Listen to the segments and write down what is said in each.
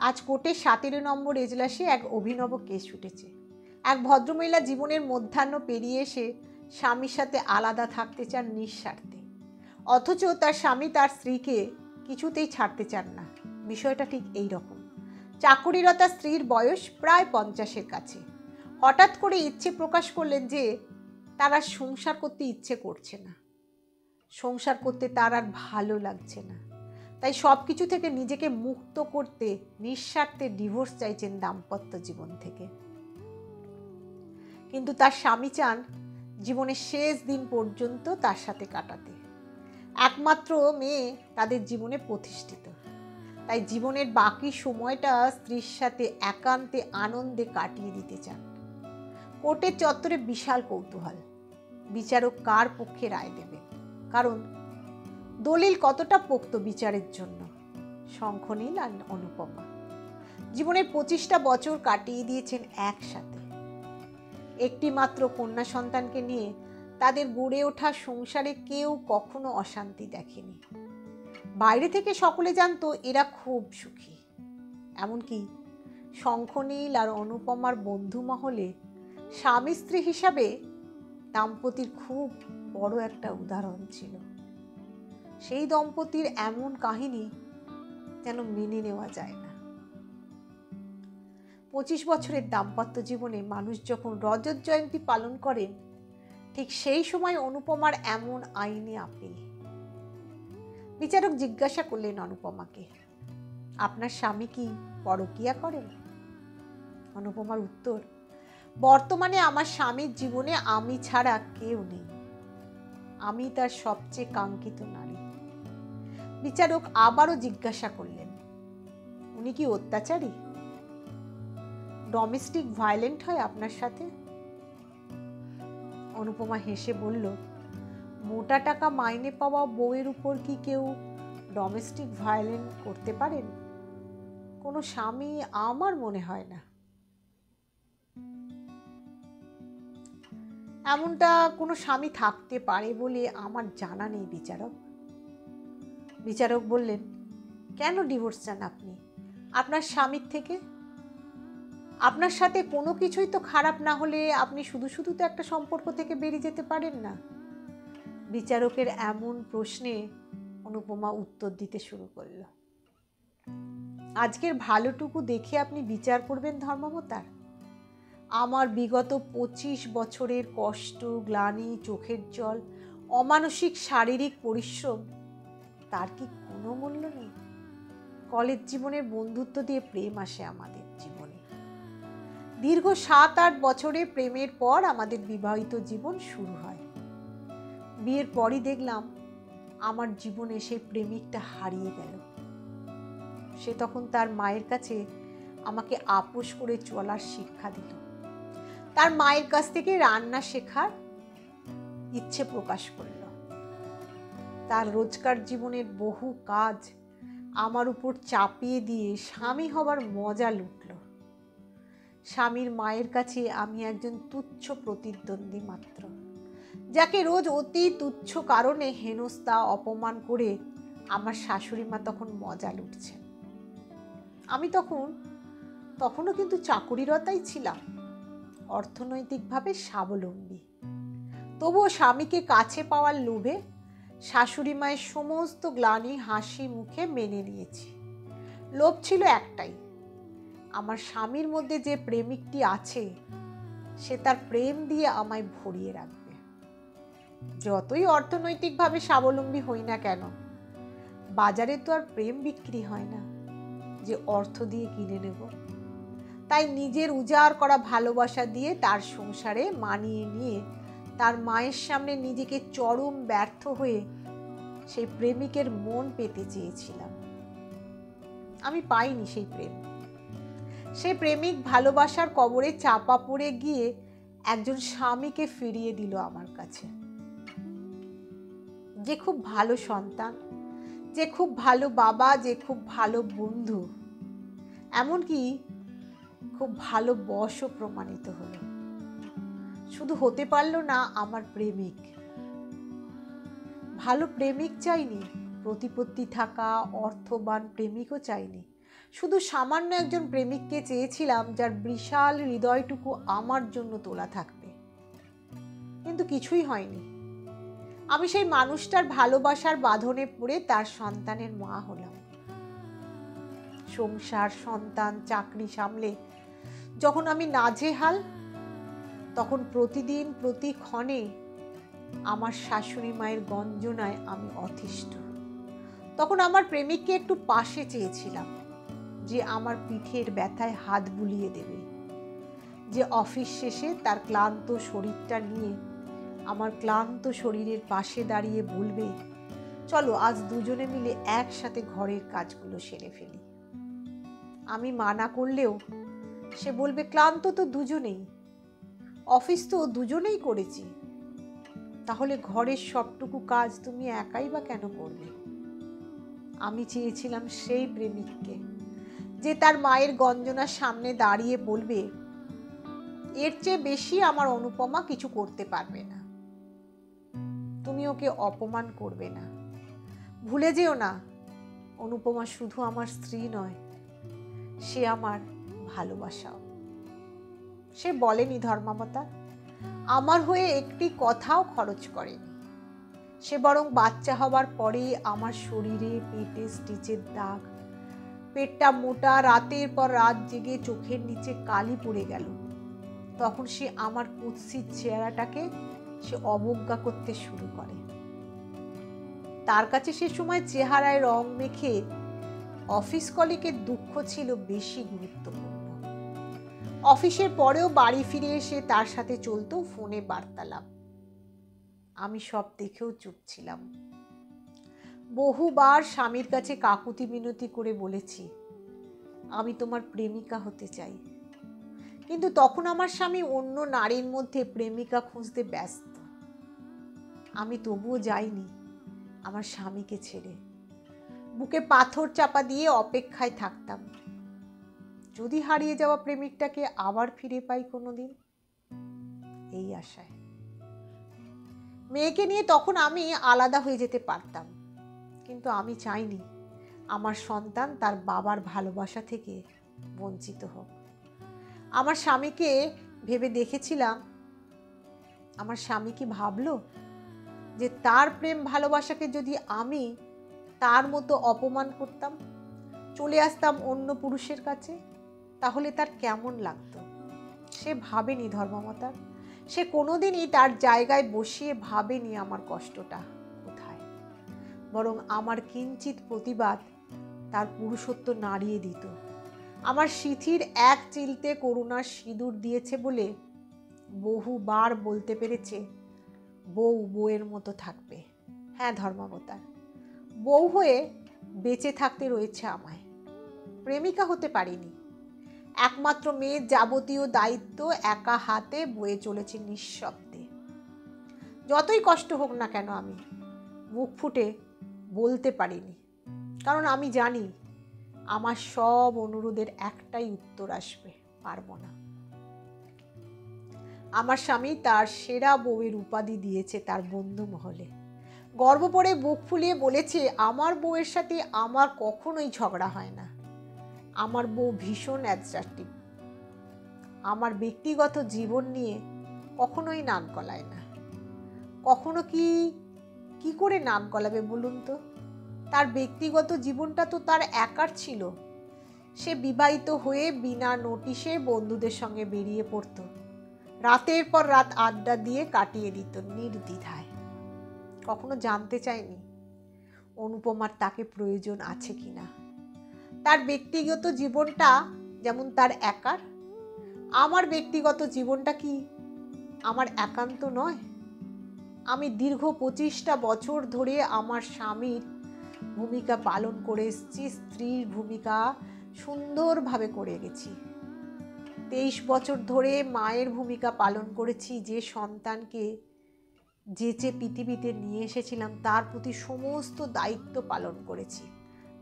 আজ কোর্টের 17 নম্বর এজলাসে এক অভিনব কেস উঠেছে। এক ভদ্রমহিলা জীবনের মধ্যাহ্ন পেরিয়ে এসে স্বামীর সাথে আলাদা থাকতে চান নিঃস্বার্থে, অথচ তার স্বামী তার স্ত্রীকে কিছুতেই ছাড়তে চান না। বিষয়টা ঠিক এই রকম। চাকুরিরতা স্ত্রীর বয়স প্রায় 50-এর কাছে। হঠাৎ করে ইচ্ছে প্রকাশ করলেন যে তার আর সংসার করতে ইচ্ছে করছে না, সংসার করতে তার আর ভালো লাগছে না। তাই সব কিছু থেকে নিজেকে মুক্ত করতে নিঃস্বার্থে ডিভোর্স চাইছেন দাম্পত্য জীবন থেকে। কিন্তু তার স্বামী চান জীবনের শেষ দিন পর্যন্ত তার সাথে কাটাতে। একমাত্র মেয়ে তাদের জীবনে প্রতিষ্ঠিত, তাই জীবনের বাকি সময়টা স্ত্রীর সাথে একান্তে আনন্দে কাটিয়ে দিতে চান। কোর্টের চত্বরে বিশাল কৌতূহল, বিচারক কার পক্ষে রায় দেবে। কারণ দলিল কতটা পোক্ত বিচারের জন্য। শঙ্খনীল আর অনুপমা জীবনের 25টা বছর কাটিয়ে দিয়েছেন একসাথে। একটি মাত্র কন্যা সন্তানকে নিয়ে তাদের গড়ে ওঠা সংসারে কেউ কখনো অশান্তি দেখেনি। বাইরে থেকে সকলে জানতো এরা খুব সুখী। এমনকি শঙ্খনীল আর অনুপমার বন্ধু মহলে স্বামী স্ত্রী হিসাবে দাম্পতির খুব বড় একটা উদাহরণ ছিল। সেই দম্পতির এমন কাহিনী যেন মেনে নেওয়া যায় না। 25 বছরের দাম্পত্য জীবনে মানুষ যখন রজত জয়ন্তী পালন করেন, ঠিক সেই সময় অনুপমার এমন আইনি আপিল। বিচারক জিজ্ঞাসা করলেন অনুপমাকে, আপনার স্বামী কি পরকীয়া করেন? অনুপমার উত্তর, বর্তমানে আমার স্বামীর জীবনে আমি ছাড়া কেউ নেই, আমি তার সবচেয়ে কাঙ্ক্ষিত নারী। বিচারক আবারও জিজ্ঞাসা করলেন, উনি কি অত্যাচারী, ডোমেস্টিক ভায়োলেন্ট হয় আপনার সাথে? অনুপমা হেসে বলল, মোটা টাকা মাইনে পাওয়া বউয়ের উপর কি কেউ ডোমেস্টিক ভায়োলেন্ট করতে পারেন? কোনো স্বামী আমার মনে হয় না। এমনটা কোনো স্বামী থাকতে পারে বলে আমার জানা নেই বিচারক। বিচারক বললেন, কেন ডিভোর্স চান আপনি আপনার স্বামীর থেকে? আপনার সাথে কোনো কিছুই তো খারাপ না হলে আপনি শুধু শুধু তো একটা সম্পর্ক থেকে বেরিয়ে যেতে পারেন না। বিচারকের এমন প্রশ্নে অনুপমা উত্তর দিতে শুরু করল, আজকের ভালোটুকু দেখে আপনি বিচার করবেন ধর্মমতার? আমার বিগত 25 বছরের কষ্ট, গ্লানি, চোখের জল, অমানসিক শারীরিক পরিশ্রম, তার কি কোনো মূল্য নেই? কলেজ জীবনের বন্ধুত্ব দিয়ে প্রেম আসে আমাদের জীবনে। দীর্ঘ 7-8 বছরের প্রেমের পর আমাদের বিবাহিত জীবন শুরু হয়। বিয়ের পরই দেখলাম আমার জীবনে সেই প্রেমিকটা হারিয়ে গেল। সে তখন তার মায়ের কাছে আমাকে আপোস করে চলার শিক্ষা দিল। তার মায়ের কাছ থেকে রান্না শেখার ইচ্ছে প্রকাশ করল। তার রোজকার জীবনের বহু কাজ আমার উপর চাপিয়ে দিয়ে স্বামী হবার মজা লুটল। স্বামীর মায়ের কাছে আমি একজন তুচ্ছ প্রতিদ্বন্দ্বী মাত্র, যাকে রোজ অতি তুচ্ছ কারণে হেনস্থা অপমান করে আমার শাশুড়ি মা তখন মজা লুটছেন। আমি তখনও কিন্তু চাকুরিরতাই ছিলাম, অর্থনৈতিকভাবে স্বাবলম্বী। তবুও স্বামীকে কাছে পাওয়ার লোভে শাশুড়ি মায়ের সমস্ত গ্লানি হাসি মুখে মেনে নিয়েছি। লোভ ছিল একটাই, আমার স্বামীর মধ্যে যে প্রেমিকটি আছে সে তার প্রেম দিয়ে আমায় ভরিয়ে রাখবে। যতই অর্থনৈতিকভাবে স্বাবলম্বী হই না কেন, বাজারে তো আর প্রেম বিক্রি হয় না যে অর্থ দিয়ে কিনে নেব। তাই নিজের উজাড় করা ভালোবাসা দিয়ে তার সংসারে মানিয়ে নিয়ে তার মায়ের সামনে নিজেকে চরম ব্যর্থ হয়ে সেই প্রেমিকের মন পেতে চেয়েছিলাম। আমি পাইনি সেই প্রেম। সেই প্রেমিক ভালোবাসার কবরে চাপা পড়ে গিয়ে একজন স্বামীকে ফিরিয়ে দিল আমার কাছে, যে খুব ভালো সন্তান, যে খুব ভালো বাবা, যে খুব ভালো বন্ধু, এমনকি খুব ভালো বশও প্রমাণিত হলো। শুধু হতে পারলো না আমার প্রেমিক। ভালো প্রেমিক চাইনি, প্রতিপত্তি থাকা অর্থবান প্রেমিকও চাইনি, শুধু সামান্য একজন প্রেমিককে চেয়েছিলাম যার বিশাল হৃদয়টুকু আমার জন্য তোলা থাকবে, কিন্তু কিছুই হয়নি। আমি সেই মানুষটার ভালোবাসার বাঁধনে পড়ে তার সন্তানের মা হলাম। সংসার, সন্তান, চাকরি সামলে যখন আমি নাজেহাল, তখন প্রতিদিন প্রতিক্ষণে আমার শাশুড়ি মায়ের গঞ্জনায় আমি অতিষ্ঠ। তখন আমার প্রেমিককে একটু পাশে চেয়েছিলাম, যে আমার পিঠের ব্যথায় হাত বুলিয়ে দেবে, যে অফিস শেষে তার ক্লান্ত শরীরটা নিয়ে আমার ক্লান্ত শরীরের পাশে দাঁড়িয়ে বলবে, চলো আজ দুজনে মিলে একসাথে ঘরের কাজগুলো সেরে ফেলি। আমি মানা করলেও সে বলবে, ক্লান্ত তো দুজনেই, অফিস তো দুজনেই করেছি, তাহলে ঘরের সবটুকু কাজ তুমি একাই বা কেন করবে? আমি চেয়েছিলাম সেই প্রেমিককে, যে তার মায়ের গঞ্জনার সামনে দাঁড়িয়ে বলবে, এর চেয়ে বেশি আমার অনুপমা কিছু করতে পারবে না, তুমি ওকে অপমান করবে না। ভুলে যেও না, অনুপমা শুধু আমার স্ত্রী নয়, সে আমার ভালোবাসাও। সে বলেনি ধর্মাবতা, আমার হয়ে একটি কথাও খরচ করেনি। সে বরং বাচ্চা হবার পরেই আমার শরীরে পেটে স্টিচের দাগ, পেটটা মোটা, রাতের পর রাত জেগে চোখের নিচে কালি পড়ে গেল, তখন সে আমার কুৎসিত চেহারাটাকে সে অবজ্ঞা করতে শুরু করে। তার কাছে সে সময় চেহারায় রং মেখে অফিস কলিগের দুঃখ ছিল বেশি গুরুত্বপূর্ণ। অফিসের পরেও বাড়ি ফিরে এসে তার সাথে চলতো ফোনে বার্তালাপ। আমি সব দেখেও চুপ ছিলাম। বহুবার স্বামীর কাছে কাকুতি মিনতি করে বলেছি, আমি তোমার প্রেমিকা হতে চাই, কিন্তু তখন আমার স্বামী অন্য নারীর মধ্যে প্রেমিকা খুঁজতে ব্যস্ত। আমি তবুও যাইনি আমার স্বামীকে ছেড়ে। বুকে পাথর চাপা দিয়ে অপেক্ষায় থাকতাম, যদি হারিয়ে যাওয়া প্রেমিকটাকে আবার ফিরে পাই কোনোদিন, এই আশায়। মেয়েকে নিয়ে তখন আমি আলাদা হয়ে যেতে পারতাম, কিন্তু আমি চাইনি আমার সন্তান তার বাবার ভালোবাসা থেকে বঞ্চিত হোক। আমার স্বামীকে ভেবে দেখেছিলাম, আমার স্বামী কি ভাবলো যে তার প্রেম ভালোবাসাকে যদি আমি তার মতো অপমান করতাম, চলে আসতাম অন্য পুরুষের কাছে, তাহলে তার কেমন লাগতো? সে ভাবেনি ধর্মমাতা, সে কোনোদিনই তার জায়গায় বসিয়ে ভাবেনি আমার কষ্টটা কোথায়। বরং আমার কিঞ্চিত প্রতিবাদ তার পুরুষত্ব নাড়িয়ে দিত। আমার সিথির এক চিলতে করুণার সিঁদুর দিয়েছে বলে বহুবার বলতে পেরেছে, বউ বউয়ের মতো থাকবে। হ্যাঁ ধর্মাবতার, বউ হয়ে বেঁচে থাকতে রয়েছে আমায়, প্রেমিকা হতে পারিনি। একমাত্র মেয়ের যাবতীয় দায়িত্ব একা হাতে বয়ে চলেছে নিঃশব্দে। যতই কষ্ট হোক না কেন আমি মুখ ফুটে বলতে পারিনি, কারণ আমি জানি আমার সব অনুরোধের একটাই উত্তর আসবে, পারবো না। আমার স্বামী তার সেরা বউয়ের উপাধি দিয়েছে তার বন্ধু মহলে। গর্ব করে বুক ফুলিয়ে বলেছে, আমার বউয়ের সাথে আমার কখনোই ঝগড়া হয় না, আমার বউ ভীষণ অ্যাট্রাক্টিভ, আমার ব্যক্তিগত জীবন নিয়ে কখনোই নাক গলায় না। কখনো কি করে নাক গলাবে বলুন তো? তার ব্যক্তিগত জীবনটা তো তার একার ছিল। সে বিবাহিত হয়ে বিনা নোটিশে বন্ধুদের সঙ্গে বেরিয়ে পড়তো, রাতের পর রাত আড্ডা দিয়ে কাটিয়ে দিত নির্দ্বিধায়। কখনো জানতে চায়নি অনুপমার তাকে প্রয়োজন আছে কিনা। তার ব্যক্তিগত জীবনটা যেমন তার একার, আমার ব্যক্তিগত জীবনটা কি আমার একান্ত নয়? আমি দীর্ঘ 25টা বছর ধরে আমার স্বামীর ভূমিকা পালন করে এসেছি, স্ত্রীর ভূমিকা সুন্দরভাবে করে গেছি। 23 বছর ধরে মায়ের ভূমিকা পালন করেছি, যে সন্তানকে যেচে পৃথিবীতে নিয়ে এসেছিলাম তার প্রতি সমস্ত দায়িত্ব পালন করেছি,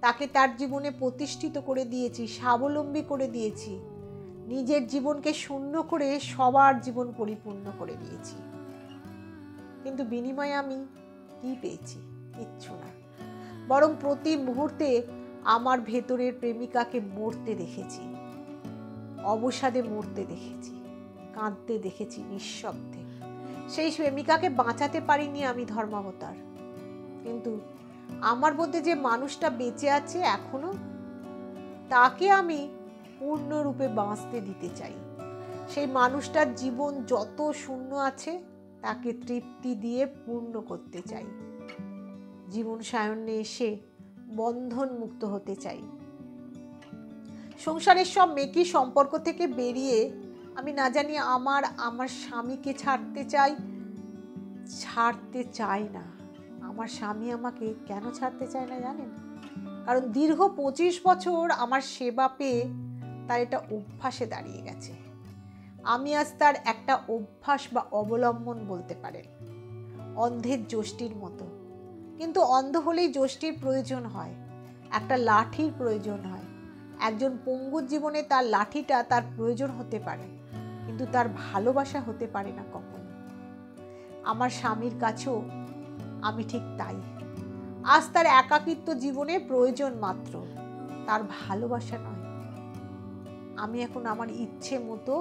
তাকে তার জীবনে প্রতিষ্ঠিত করে দিয়েছি, স্বাবলম্বী করে দিয়েছি, নিজের জীবনকে শূন্য করে সবার জীবন পরিপূর্ণ করে দিয়েছি। কিন্তু বিনিময়ে আমি কি পেয়েছি? কিচ্ছু না। বরং প্রতি মুহূর্তে আমার ভেতরের প্রেমিকাকে মরতে দেখেছি, অবসাদে মরতে দেখেছি, কাঁদতে দেখেছি নিঃশব্দে। সেই প্রেমিকাকে বাঁচাতে পারিনি আমি ধর্মাবতার, কিন্তু আমার মধ্যে যে মানুষটা বেঁচে আছে এখনো, তাকে আমি পূর্ণরূপে বাঁচতে দিতে চাই। সেই মানুষটার জীবন যত শূন্য আছে তাকে তৃপ্তি দিয়ে পূর্ণ করতে চাই। জীবন সায়নে এসে বন্ধন মুক্ত হতে চাই। সংসারের সব মেকি সম্পর্ক থেকে বেরিয়ে আমি না জানি আমার স্বামীকে ছাড়তে চাই না। আমার স্বামী আমাকে কেন ছাড়তে চায় না জানেন? কারণ দীর্ঘ 25 বছর আমার সেবা পেয়ে তার এটা অভ্যাসে দাঁড়িয়ে গেছে। আমি আজ তার একটা অভ্যাস বা অবলম্বন বলতে পারেন, অন্ধের যষ্টির মতো। কিন্তু অন্ধ হলেই যষ্টির প্রয়োজন হয়, একটা লাঠির প্রয়োজন হয়। একজন পঙ্গুর জীবনে তার লাঠিটা তার প্রয়োজন হতে পারে, কিন্তু তার ভালোবাসা হতে পারে না কখনো। আমার স্বামীর কাছেও আমি ঠিক তাই। আজ তার একাকিত্ব জীবনে প্রয়োজন মাত্র, তার ভালোবাসা নয়। আমি এখন আমার ইচ্ছে মতো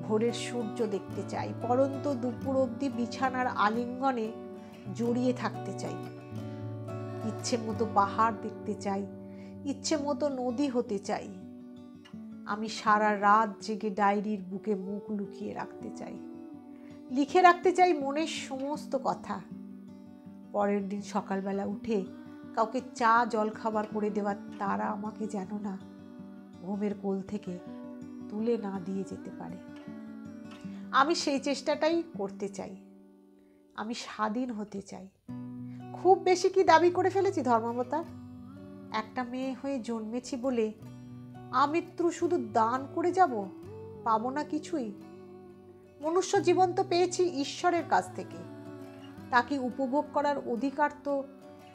ভোরের সূর্য দেখতে চাই, পরন্ত দুপুর অবধি বিছানার আলিঙ্গনে জড়িয়ে থাকতে চাই। ইচ্ছে মতো পাহাড় দেখতে চাই, ইচ্ছে মতো নদী হতে চাই। আমি সারা রাত জেগে ডায়েরির বুকে মুখ লুকিয়ে রাখতে চাই, লিখে রাখতে চাই মনের সমস্ত কথা। পরের দিন সকালবেলা উঠে কাউকে চা জল খাবার করে দেওয়ার তারা আমাকে যেন না ঘুমের কোল থেকে তুলে না দিয়ে যেতে পারে। আমি সেই চেষ্টাটাই করতে চাই। আমি স্বাধীন হতে চাই। খুব বেশি কি দাবি করে ফেলেছি ধর্মাবতার? একটা মেয়ে হয়ে জন্মেছি বলে আমৃত্যু শুধু দান করে যাব, পাবো না কিছুই? মনুষ্য জীবন তো পেয়েছি ঈশ্বরের কাছ থেকে, তাকে উপভোগ করার অধিকার তো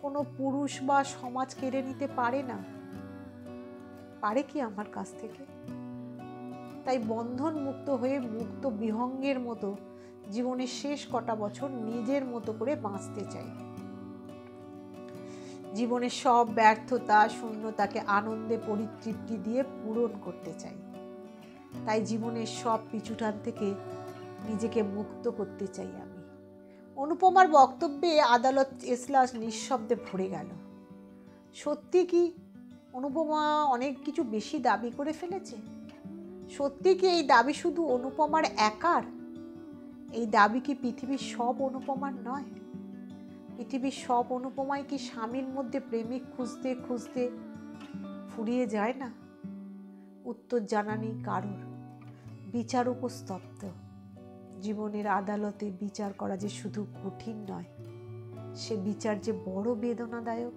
কোনো পুরুষ বা সমাজ কেড়ে নিতে পারে না। পারে কি আমার কাছ থেকে? তাই বন্ধন মুক্ত হয়ে মুক্ত বিহঙ্গের মতো জীবনের শেষ কটা বছর নিজের মতো করে বাঁচতে চাই। জীবনের সব ব্যর্থতা শূন্যতাকে আনন্দে পরিতৃপ্তি দিয়ে পূরণ করতে চাই। তাই জীবনের সব পিছুটান থেকে নিজেকে মুক্ত করতে চাই আমি। অনুপমার বক্তব্যে আদালত এজলাস নিঃশব্দে ভরে গেল। সত্যি কি অনুপমা অনেক কিছু বেশি দাবি করে ফেলেছে? সত্যি কি এই দাবি শুধু অনুপমার একার? এই দাবি কি পৃথিবীর সব অনুপমার নয়? পৃথিবীর সব অনুপমাই কি স্বামীর মধ্যে প্রেমিক খুঁজতে খুঁজতে ফুরিয়ে যায় না? উত্তর জানা নেই কারোর। বিচারকও স্তব্ধ। জীবনের আদালতে বিচার করা যে শুধু কঠিন নয়, সে বিচার যে বড় বেদনাদায়ক।